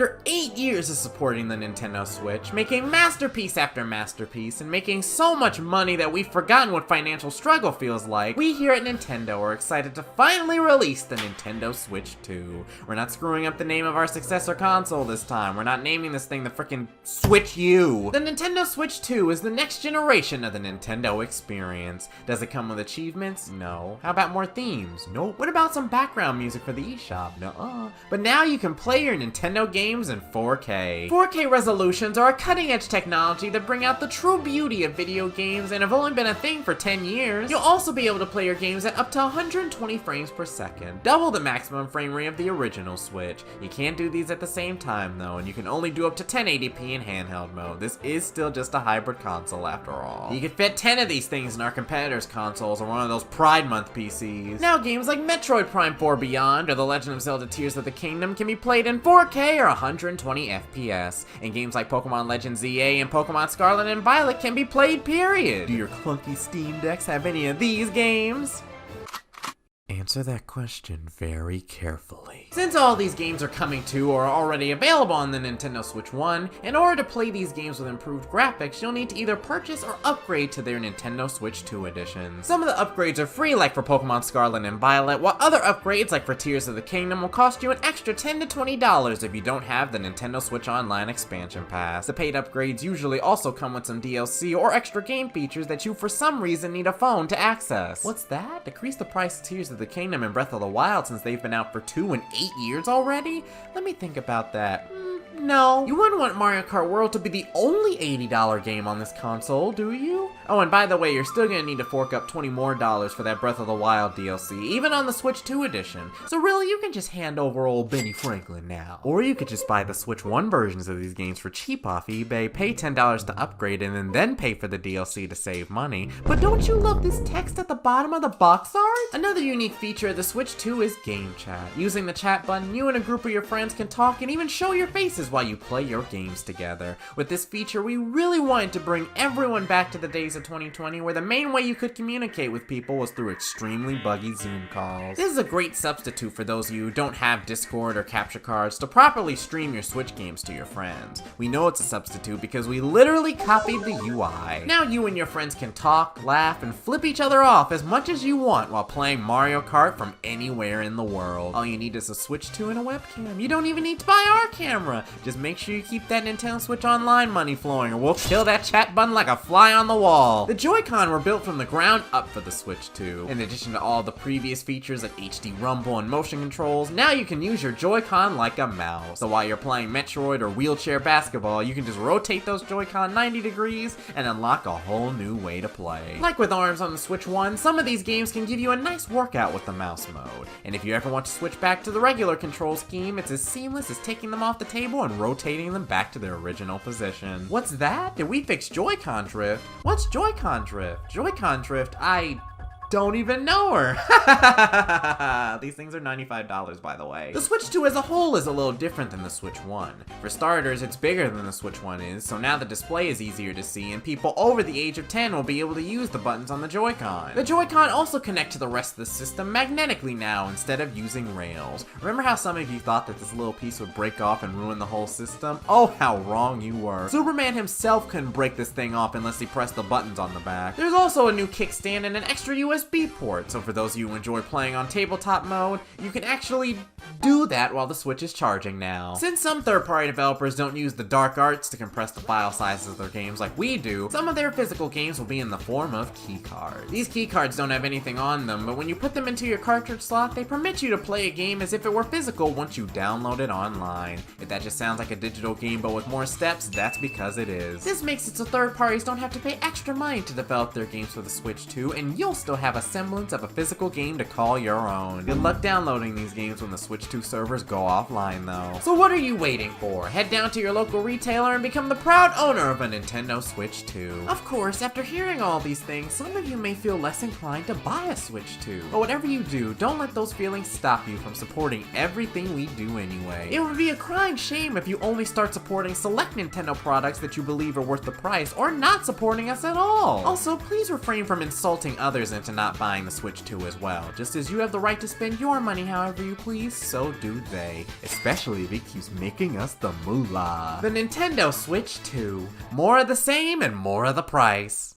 After 8 years of supporting the Nintendo Switch, making masterpiece after masterpiece, and making so much money that we've forgotten what financial struggle feels like, we here at Nintendo are excited to finally release the Nintendo Switch 2. We're not screwing up the name of our successor console this time. We're not naming this thing the frickin' Switch U. The Nintendo Switch 2 is the next generation of the Nintendo experience. Does it come with achievements? No. How about more themes? Nope. What about some background music for the eShop? Nuh-uh. But now you can play your Nintendo games in 4K. 4K resolutions are a cutting-edge technology that bring out the true beauty of video games and have only been a thing for 10 years. You'll also be able to play your games at up to 120 frames per second, double the maximum frame rate of the original Switch. You can't do these at the same time though, and you can only do up to 1080p in handheld mode. This is still just a hybrid console after all. You could fit 10 of these things in our competitors' consoles or one of those Pride Month PCs. Now games like Metroid Prime 4 Beyond or The Legend of Zelda Tears of the Kingdom can be played in 4K or 120 FPS, and games like Pokemon Legends ZA and Pokemon Scarlet and Violet can be played, period. Do your clunky Steam Decks have any of these games? Answer that question very carefully. Since all these games are coming to or are already available on the Nintendo Switch 1, in order to play these games with improved graphics, you'll need to either purchase or upgrade to their Nintendo Switch 2 editions. Some of the upgrades are free, like for Pokemon Scarlet and Violet, while other upgrades, like for Tears of the Kingdom, will cost you an extra $10 to $20 if you don't have the Nintendo Switch Online expansion pass. The paid upgrades usually also come with some DLC or extra game features that you for some reason need a phone to access. What's that? Decrease the price of Tears of the Kingdom and Breath of the Wild since they've been out for 2 and 8 years already? Let me think about that. No. You wouldn't want Mario Kart World to be the only $80 game on this console, do you? Oh, and by the way, you're still gonna need to fork up $20 more for that Breath of the Wild DLC, even on the Switch 2 edition. So really, you can just hand over old Benny Franklin now. Or you could just buy the Switch 1 versions of these games for cheap off eBay, pay $10 to upgrade, and then pay for the DLC to save money. But don't you love this text at the bottom of the box art? Another unique feature of the Switch 2 is game chat. Using the chat button, you and a group of your friends can talk and even show your faces while you play your games together. With this feature, we really wanted to bring everyone back to the days of 2020 where the main way you could communicate with people was through extremely buggy Zoom calls. This is a great substitute for those of you who don't have Discord or capture cards to properly stream your Switch games to your friends. We know it's a substitute because we literally copied the UI. Now you and your friends can talk, laugh, and flip each other off as much as you want while playing Mario Kart from anywhere in the world. All you need is a Switch 2 and a webcam. You don't even need to buy our camera. Just make sure you keep that Nintendo Switch Online money flowing or we'll kill that chat button like a fly on the wall. The Joy-Con were built from the ground up for the Switch 2. In addition to all the previous features like HD Rumble and motion controls, now you can use your Joy-Con like a mouse. So while you're playing Metroid or wheelchair basketball, you can just rotate those Joy-Con 90 degrees and unlock a whole new way to play. Like with ARMS on the Switch 1, some of these games can give you a nice workout with the mouse mode. And if you ever want to switch back to the regular control scheme, it's as seamless as taking them off the table and rotating them back to their original position. What's that? Did we fix Joy-Con drift? What's Joy-Con drift? Joy-Con drift? I don't even know her. These things are $95, by the way. The Switch 2 as a whole is a little different than the Switch 1. For starters, it's bigger than the Switch 1 is, so now the display is easier to see and people over the age of 10 will be able to use the buttons on the Joy-Con. The Joy-Con also connect to the rest of the system magnetically now instead of using rails. Remember how some of you thought that this little piece would break off and ruin the whole system? Oh, how wrong you were. Superman himself couldn't break this thing off unless he pressed the buttons on the back. There's also a new kickstand and an extra USB port, so for those of you who enjoy playing on tabletop mode, you can actually do that while the Switch is charging now. Since some third-party developers don't use the dark arts to compress the file sizes of their games like we do, some of their physical games will be in the form of keycards. These keycards don't have anything on them, but when you put them into your cartridge slot, they permit you to play a game as if it were physical once you download it online. If that just sounds like a digital game but with more steps, that's because it is. This makes it so third parties don't have to pay extra money to develop their games for the Switch 2, and you'll still have a semblance of a physical game to call your own. Good luck downloading these games when the Switch 2 servers go offline though. So what are you waiting for? Head down to your local retailer and become the proud owner of a Nintendo Switch 2. Of course, after hearing all these things, some of you may feel less inclined to buy a Switch 2. But whatever you do, don't let those feelings stop you from supporting everything we do anyway. It would be a crying shame if you only start supporting select Nintendo products that you believe are worth the price or not supporting us at all. Also, please refrain from insulting others and to not buying the Switch 2 as well. Just as you have the right to spend your money however you please, so do they. Especially if it keeps making us the moolah. The Nintendo Switch 2. More of the same and more of the price.